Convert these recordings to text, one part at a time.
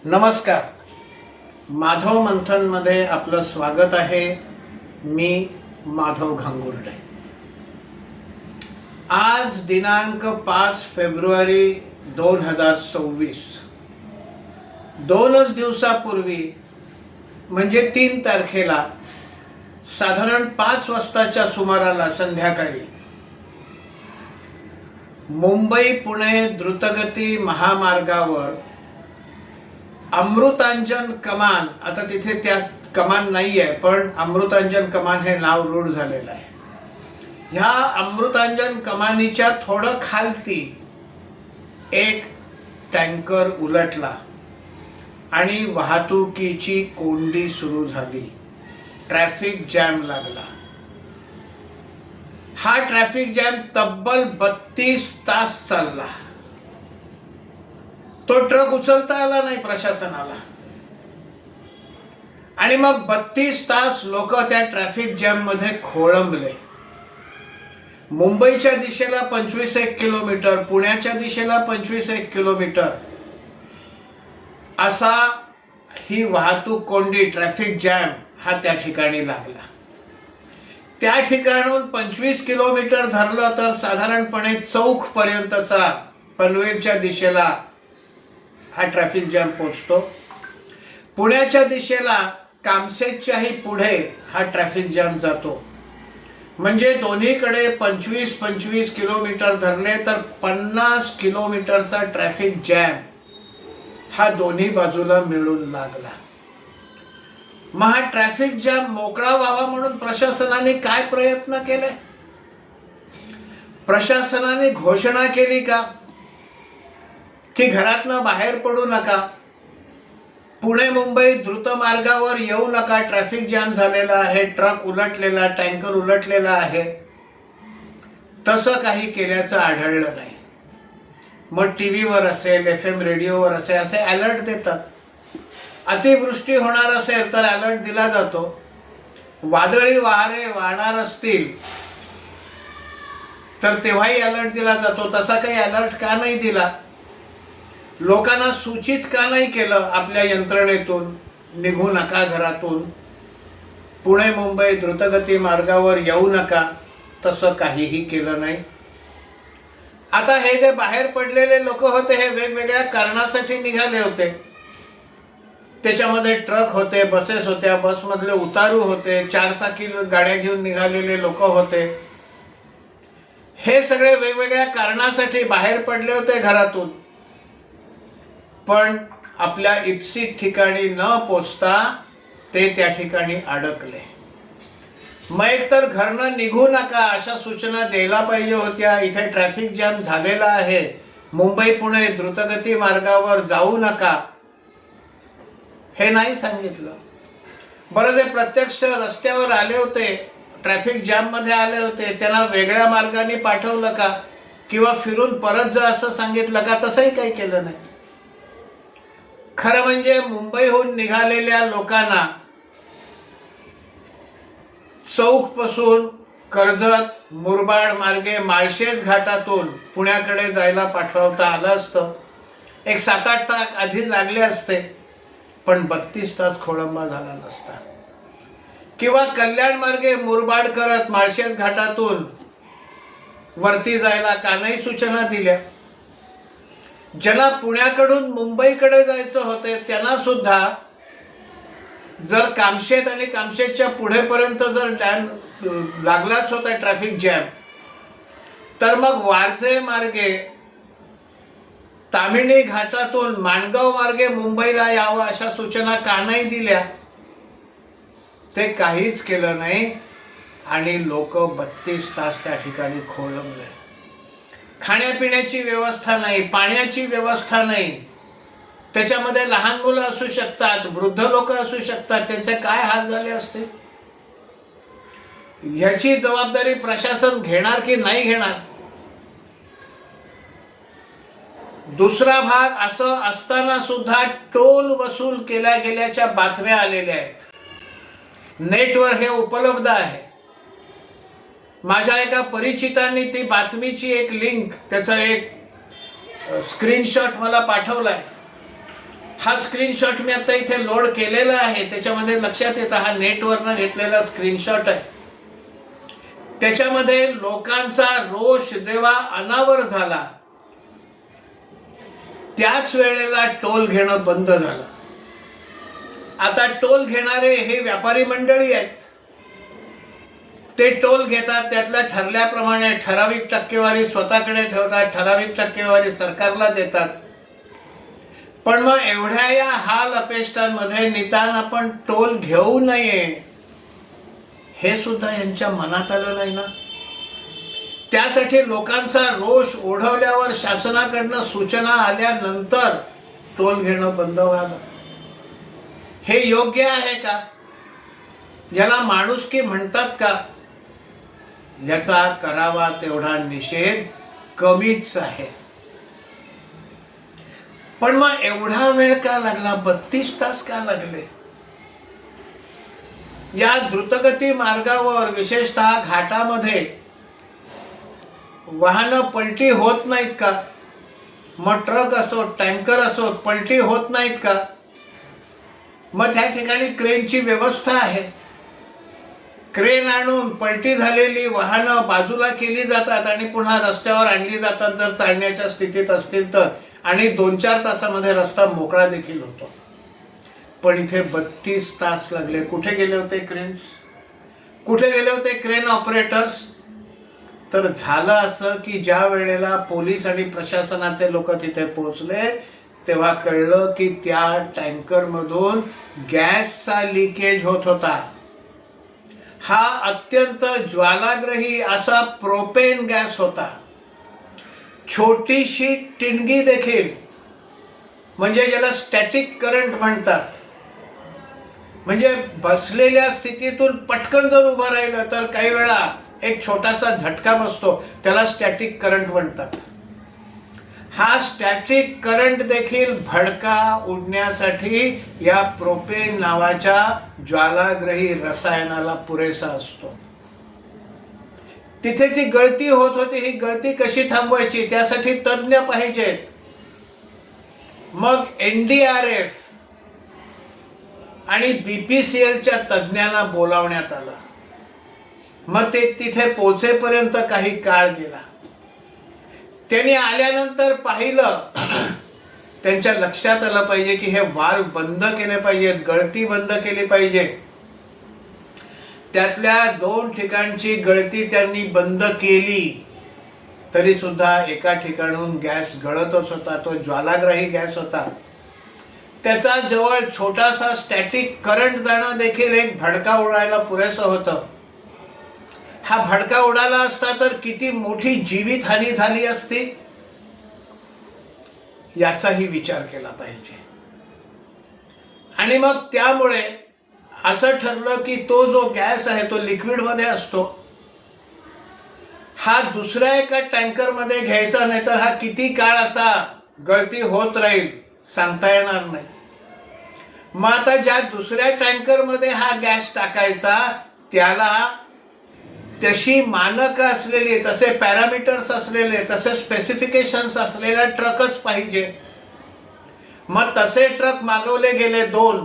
नमस्कार. माधव मंथनमध्ये आपलं स्वागत आहे. मी माधव घांगुर्डे. आज दिनांक 5 फेब्रुवारी 2026. दोनच दिवसापूर्वी म्हणजे 3 तारखेला साधारण 5 वाजताच्या सुमाराला संध्याकाळी मुंबई पुणे द्रुतगती महामार्गावर अमृतांजन कमान, आता तिथे त्या कमान नाही आहे पण अमृतांजन कमान हे नाव रूढ झालेलं आहे. ह्या अमृतांजन कमानीच्या थोडं खालती एक टँकर उलटला आणि वाहतुकीची कोंडी सुरू झाली. ट्रॅफिक जॅम लागला. हा ट्रॅफिक जॅम तब्बल 32 तास चालला. तो ट्रक उचलता आला नाही प्रशासनाला आणि मग 32 तास लोक त्या ट्रॅफिक जॅम मध्ये खोळंबले. मुंबईच्या दिशेला 25 किलोमीटर, पुण्याच्या दिशेला 25 किलोमीटर असा ही वाहतूक कोंडी, ट्रॅफिक जॅम हा त्या ठिकाणी लागला. त्या ठिकाणून 25 किलोमीटर धरलं तर साधारणपणे चौक पर्यंतचा पनवेलच्या दिशेला हा ट्रॅफिक जॅम पोचतो. पुण्याच्या दिशेला कामशेतच्याही पुढे हा ट्रॅफिक जॅम जातो. म्हणजे दोन्हीकडे 25-25 किलोमीटर धरले तर 50 किलोमीटरचा ट्रॅफिक जॅम हा दोन्ही बाजूला मिळून लागला. मग हा ट्रॅफिक जॅम मोकळा व्हावा म्हणून प्रशासनाने काय प्रयत्न केले? प्रशासनाने घोषणा केली का की घरातनं बाहेर पडू नका, पुणे मुंबई द्रुत मार्गावर येऊ नका, ट्रॅफिक जॅम झालेला आहे, ट्रक उलटलेला, टँकर उलटलेला आहे? तसं काही केल्याचं आढळलं नाही. मग टीव्हीवर असेल, FM रेडिओवर असेल, असे अलर्ट देतात. अतिवृष्टी होणार असेल तर अलर्ट दिला जातो. वादळी वारे वाहणार असतील तर तेव्हाही अलर्ट दिला जातो. तसा काही अलर्ट का नाही दिला? लोकांना सूचित का नाही केलं आपल्या यंत्रणेतून, निघू नका घरातून, पुणे मुंबई द्रुतगती मार्गावर येऊ नका? तसं काहीही केलं नाही. आता हे जे बाहेर पडलेले लोक होते हे वेगवेगळ्या कारणासाठी निघाले होते. त्याच्यामध्ये ट्रक होते, बसेस होत्या, बसमधले उतारू होते, 4चाकी गाड्या घेऊन निघालेले लोक होते. हे सगळे वेगवेगळ्या कारणासाठी बाहेर पडले होते घरातून, पण आपल्या इप्सित ठिकाणी न पोचता ते त्या ठिकाणी अडकले. मग एकतर घरनं निघू नका अशा सूचना द्यायला पाहिजे होत्या. इथे ट्रॅफिक जॅम झालेला आहे, मुंबई पुणे द्रुतगती मार्गावर जाऊ नका, हे नाही सांगितलं. बरं, जे प्रत्यक्ष रस्त्यावर आले होते, ट्रॅफिक जॅम मध्ये आले होते, त्यांना वेगळ्या मार्गाने पाठवलं का किंवा फिरून परत जा असं सांगितलं का? तसंही काही केलं नाही. खरं म्हणजे मुंबईहून निघालेल्या लोकांना चौकपासून कर्जत मुरबाड मार्गे माळशेज घाटातून पुण्याकडे जायला पाठवता आलं असतं. एक 7-8 तास आधी लागले असते, पण 32 तास खोळंबा झाला नसता. किंवा कल्याण मार्गे मुरबाड करत माळशेज घाटातून वरती जायला का नाही सूचना दिल्या? ज्याला पुण्याकडून मुंबईकडे जायचं होते त्यांना सुद्धा जर कामशेत आणि कामशेतच्या पुढेपर्यंत जर लागलाच होता ट्रॅफिक जॅम, तर मग वारजे मार्गे तामिणी घाटातून माणगाव मार्गे मुंबईला यावं अशा सूचना का नाही दिल्या? ते काहीच केलं नाही आणि लोक 32 तास त्या ठिकाणी खोळंबले. खाण्यापिण्याची व्यवस्था नाही, पाण्याची व्यवस्था नाही. त्याच्यामध्ये लहान मुलं असू शकतात, वृद्ध लोक असू शकतात, त्यांचे काय हाल झाले असतील? ह्याची जबाबदारी प्रशासन घेणार की नाही घेणार? दुसरा भाग, असं असताना सुद्धा टोल वसूल केल्या गेल्याच्या बातम्या आलेल्या आहेत. नेटवर हे उपलब्ध आहे. माझ्या एका परिचितांनी ती बातमीची एक लिंक, त्याचा एक स्क्रीनशॉट मला पाठवलाय. हा स्क्रीनशॉट मी आता इथे लोड केलेला आहे. त्याच्यामध्ये लक्षात येतं हा नेटवरनं घेतलेला स्क्रीनशॉट आहे. त्याच्यामध्ये लोकांचा रोष जेव्हा अनावर झाला त्याच वेळेला टोल घेणं बंद झालं. आता टोल घेणारे हे व्यापारी मंडळी आहेत. ते टोल घेतात, त्यातल्या ठरल्याप्रमाणे ठराविक टक्केवारी स्वतःकडे ठेवतात, ठराविक टक्केवारी सरकारला देतात. पण मग एवढ्या या हाल अपेष्टांमध्ये निदान आपण टोल घेऊ नये हे सुद्धा यांच्या मनात आलं नाही ना. त्यासाठी लोकांचा रोष ओढवल्यावर शासनाकडनं सूचना आल्यानंतर टोल घेणं बंद व्हावं. हे योग्य आहे का? याला माणुसकी म्हणतात का? याचा करावा तेवढा निषेध कमीच आहे. पण मग एवढा वेळ का लागला? 32 तास का लागले? या द्रुतगती मार्गावर विशेषतः घाटामध्ये वाहनं पलटी होत नाहीत का? मग ट्रक असो टँकर असो पलटी होत नाहीत का? मग त्या ठिकाणी क्रेनची व्यवस्था आहे. क्रेन आणून पलटी झालेली वाहनं बाजूला केली जातात आणि पुन्हा रस्त्यावर आणली जातात जर चालण्याच्या स्थितीत असतील तर, आणि 2-4 तासामध्ये रस्ता मोकळा देखील होतो. पण इथे 32 तास लागले. कुठे गेले होते क्रेन्स? कुठे गेले होते क्रेन ऑपरेटर्स? तर झालं असं की ज्या वेळेला पोलीस आणि प्रशासनाचे लोक तिथे पोहोचले तेव्हा कळलं की त्या टँकरमधून गॅसचा लिकेज होत होता. हा अत्यंत ज्वालाग्रही असा प्रोपेन गॅस होता. छोटीशी टिणगी देखील, म्हणजे ज्याला स्टॅटिक करंट म्हणतात, म्हणजे बसलेल्या स्थितीतून पटकन जर उभं राहिलं तर काही वेळा एक छोटासा झटका बसतो, त्याला स्टॅटिक करंट म्हणतात. हा स्टॅटिक करंट देखील भडका उडण्यासाठी या प्रोपेन नावाच्या ज्वालाग्रही रसायनाला पुरेसा असतो. तिथे ती गळती होत होती. ही गळती कशी थांबवायची त्यासाठी तज्ञ पाहिजेत. मग NDRF आणि BPCLच्या तज्ञांना बोलावण्यात आलं. मग ते तिथे पोहोचेपर्यंत काही काळ गेला. त्यांनी आल्यानंतर पाहिलं, त्यांच्या लक्षात आलं पाहिजे की हे वाल्व बंद केले पाहिजेत, गळती बंद केली पाहिजे. त्यातल्या 2 ठिकाणची गळती त्यांनी बंद केली तरी सुद्धा एका ठिकाणून गॅस गळतच होता. तो ज्वालाग्राही गॅस होता. त्याचा जवळ छोटासा स्टॅटिक करंट जाणं देखील एक भडका उडायला पुरेसं होतं. हा भडका उडाला असता तर किती मोठी जीवितहानी झाली असती याचाही विचार केला पाहिजे. आणि मग त्यामुळे असं ठरलं की तो जो गॅस आहे तो लिक्विडमध्ये असतो, हा दुसऱ्या एका टँकरमध्ये घ्यायचा, नाही तर हा किती काळ असा गळती होत राहील सांगता येणार नाही. मग आता ज्या दुसऱ्या टँकरमध्ये हा गॅस टाकायचा त्याला तशी मानक असलेली, तसे पॅरामीटर्स असलेले, तसे स्पेसिफिकेशन्स असलेला ट्रकच पाहिजे. मग तसे ट्रक मागवले गेले 2.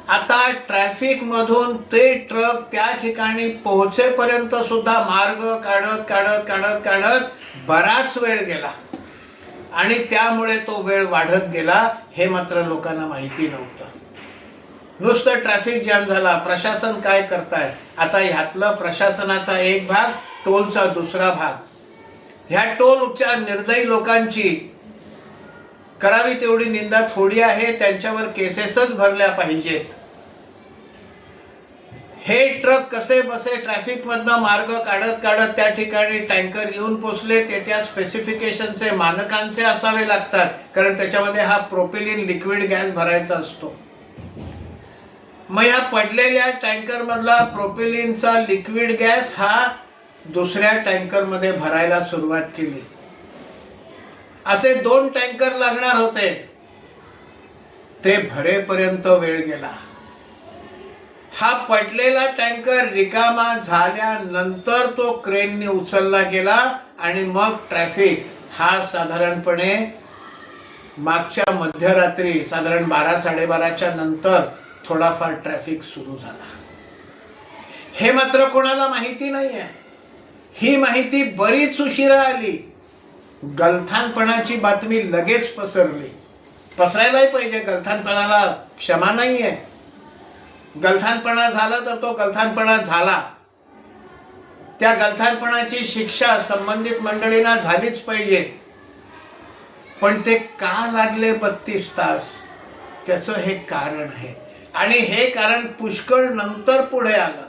आता ट्रॅफिक मधून ते ट्रक त्या ठिकाणी पोहोचेपर्यंत सुद्धा मार्ग काढत काढत काढत काढत बराच वेळ गेला आणि त्यामुळे तो वेळ वाढत गेला हे मात्र लोकांना माहिती नव्हतं. नुसतं ट्रॅफिक जॅम झाला. प्रशासन काय करताय? आता ह्यातलं प्रशासनाचा एक भाग, टोलचा दुसरा भाग. ह्या टोलच्या निर्दयी लोकांची करावी तेवढी निंदा थोडी आहे. त्यांच्यावर केसेसच भरल्या पाहिजेत. हे ट्रक कसे बसे ट्रॅफिक मधनं मार्ग काढत काढत त्या ठिकाणी टँकर येऊन पोचले. ते त्या स्पेसिफिकेशनचे, मानकांचे असावे लागतात, कारण त्याच्यामध्ये हा प्रोपिलिन लिक्विड गॅस भरायचा असतो. मग या पडलेल्या टँकर मधला प्रोपिलिनचा लिक्विड गॅस हा दुसऱ्या टँकर मध्ये भरायला सुरुवात केली. असे 2 टँकर लागणार होते. ते भरेपर्यंत वेळ गेला. हा पडलेला टँकर रिकामा झाल्यानंतर तो क्रेनने उचलला गेला आणि मग ट्रॅफिक हा साधारणपणे मागच्या मध्यरात्री साधारण 12-12:30च्या नंतर थोडाफार ट्रॅफिक सुरू झाला. हे मात्र कोणाला माहिती नाही आहे. ही माहिती बरीच उशिरा आली. गलथानपणाची बातमी लगेच पसरली. पसरायलाही पाहिजे, गलथानपणाला क्षमा नाही आहे. गलथानपणा झाला तर तो गलथानपणा झाला. त्या गलथानपणाची शिक्षा संबंधित मंडळींना झालीच पाहिजे. पण ते का लागले 32 तास, त्याचं हे कारण आहे. आणि हे कारण पुष्कळ नंतर पुढे आलं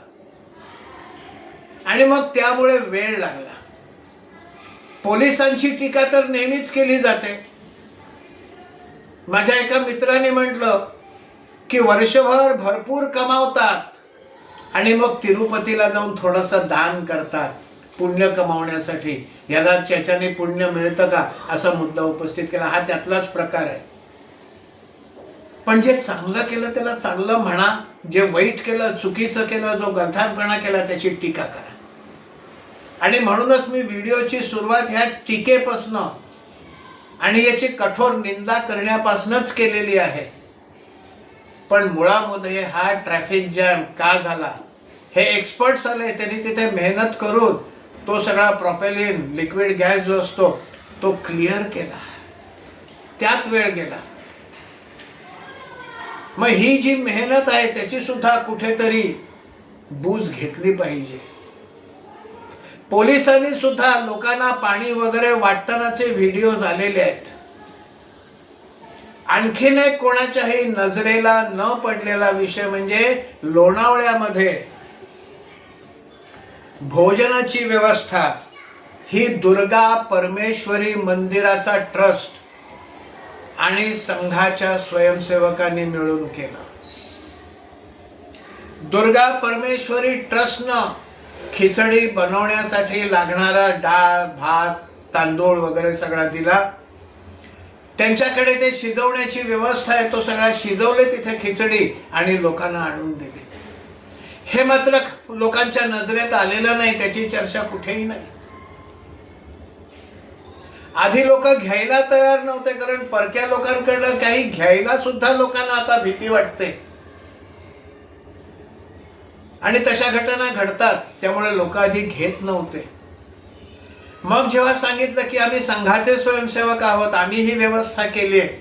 आणि मग त्यामुळे वेळ लागला. पोलिसांची टीका तर नेहमीच केली जाते. माझ्या एका मित्राने म्हटलं की वर्षभर भरपूर कमावतात आणि मग तिरुपतीला जाऊन थोडंसं दान करतात पुण्य कमावण्यासाठी. याला त्याच्याने पुण्य मिळतं का असा मुद्दा उपस्थित केला. हा त्यातलाच प्रकार आहे. पण जे चांगलं केलं त्याला चांगलं म्हणा, जे वाईट केलं, चुकीचं केलं, जो गलथानपणा केला त्याची टीका करा. आणि म्हणूनच मी व्हिडिओची सुरुवात ह्या टीकेपासनं आणि याची कठोर निंदा करण्यापासूनच केलेली आहे. पण मुळामध्ये हा ट्रॅफिक जॅम का झाला, हे एक्सपर्ट्स आले, त्यांनी तिथे मेहनत करून तो सगळा प्रोपेलिन लिक्विड गॅस जो असतो तो क्लिअर केला. त्यात वेळ गेला. मग ही जी मेहनत आहे त्याची सुद्धा कुठेतरी बूज घेतली पाहिजे. पोलिसांनी सुद्धा लोकांना पाणी वगैरे वाटतानाचे व्हिडिओज आलेले आहेत. आणखीन एक कोणाच्याही नजरेला न पडलेला विषय म्हणजे लोणावळ्यामध्ये भोजनाची व्यवस्था ही दुर्गा परमेश्वरी मंदिराचा ट्रस्ट आणि संघाच्या स्वयंसेवकांनी मिळून केलं. दुर्गा परमेश्वरी ट्रस्टनं खिचडी बनवण्यासाठी लागणारा डाळ, भात, तांदूळ वगैरे सगळा दिला. त्यांच्याकडे ते शिजवण्याची व्यवस्था आहे, तो सगळा शिजवले तिथे खिचडी आणि लोकांना आणून दिली. हे मात्र लोकांच्या नजरेत आलेलं नाही, त्याची चर्चा कुठेही नाही. आधी लोक घ्यायला तयार नव्हते, कारण परक्या लोकांकडनं काही घ्यायला सुद्धा लोकांना आता भीती वाटते आणि तशा घटना घडतात. त्यामुळे लोक आधी घेत नव्हते. मग जेव्हा सांगितलं की आम्ही संघाचे स्वयंसेवक आहोत, आम्ही ही व्यवस्था केली आहे,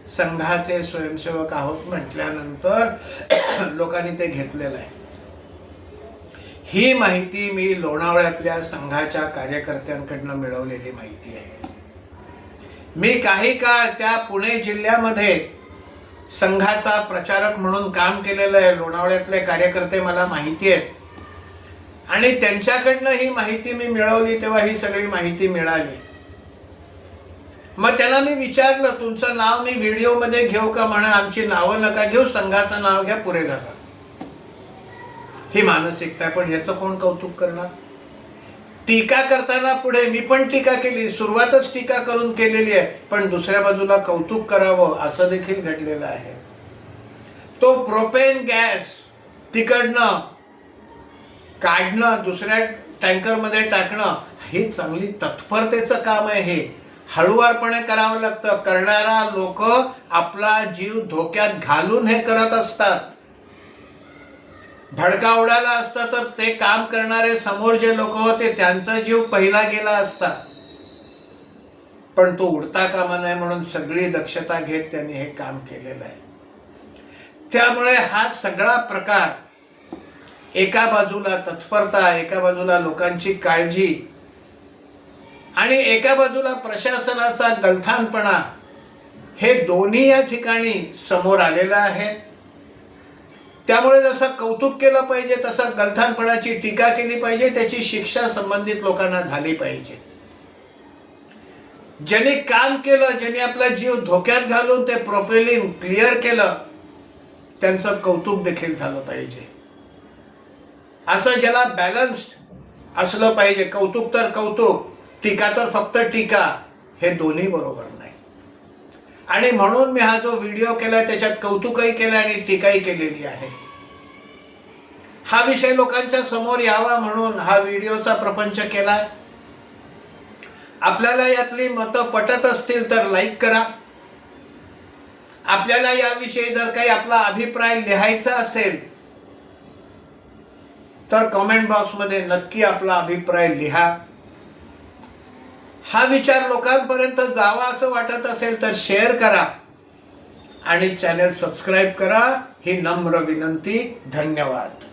संघाचे स्वयंसेवक आहोत म्हटल्यानंतर लोकांनी ते घेतलेलं आहे. ही माहिती मी लोणावळ्यातल्या संघाच्या कार्यकर्त्यांकडनं मिळवलेली माहिती आहे. मी काही काळ त्या पुणे जिल्ह्यामध्ये संघाचा प्रचारक म्हणून काम केलेलं आहे. लोणावळ्यातले कार्यकर्ते मला माहिती आहेत आणि त्यांच्याकडनं ही माहिती मी मिळवली तेव्हा ही सगळी माहिती मिळाली. मग त्याला मी विचारलं, तुमचं नाव मी व्हिडिओमध्ये घेऊ का? म्हणा आमची नावं नका घेऊ, संघाचं नाव घ्या, पुरे झालं. ही मानसिकता. पण ह्याचं कोण कौतुक करणार? टीका करताना पुढे मी पण टीका केली, सुरुवातच टीका करून केलेली आहे, पण दुसऱ्या बाजूला कौतुक करावं असं देखील घडलेलं आहे. तो प्रोपेन गॅस तिकडनं काढणं, दुसऱ्या टँकरमध्ये टाकणं, हे चांगली तत्परतेचं काम आहे. हे हळुवारपणे करावं लागतं. करणारा लोक आपला जीव धोक्यात घालून हे करत असतात. भडका उडाला असता तर ते काम करणारे समोर जे लोक होते त्यांचा जीव पहिला गेला असता. पण तो उडता कामा नये म्हणून सगळी दक्षता घेत त्यांनी हे काम केलेलं आहे. त्यामुळे हा सगळा प्रकार, एका बाजूला तत्परता, एका बाजूला लोकांची काळजी आणि एका बाजूला प्रशासनाचा गलथानपणा, हे दोन्ही या ठिकाणी समोर आलेलं आहे. त्यामुळे जसं कौतुक केलं पाहिजे तसं गलथानपणाची टीका केली पाहिजे, त्याची शिक्षा संबंधित लोकांना झाली पाहिजे. ज्यांनी काम केलं, ज्यांनी आपला जीव धोक्यात घालून ते प्रोपेलिन क्लिअर केलं, त्यांचं कौतुक देखील झालं पाहिजे. असं ज्याला बॅलन्स्ड असलं पाहिजे. कौतुक तर कौतुक, टीका तर फक्त टीका, हे दोन्ही बरोबर नाही. आणि म्हणून मी हा जो व्हिडिओ केला त्याच्यात कौतुकही केलं आणि टीकाही केलेली आहे. हा विषय लोकांच्या समोर यावा म्हणून हा व्हिडिओचा प्रपंच केला. आपल्याला यातली मतं पटत असतील तर लाईक करा, आपल्याला याविषयी जर काही आपला अभिप्राय लिहायचा असेल तर कमेंट बॉक्समध्ये नक्की आपला अभिप्राय लिहा. हा विचार लोकांपर्यंत जावा असं वाटत असेल तर शेअर करा आणि चॅनल सबस्क्राईब करा ही नम्र विनंती. धन्यवाद.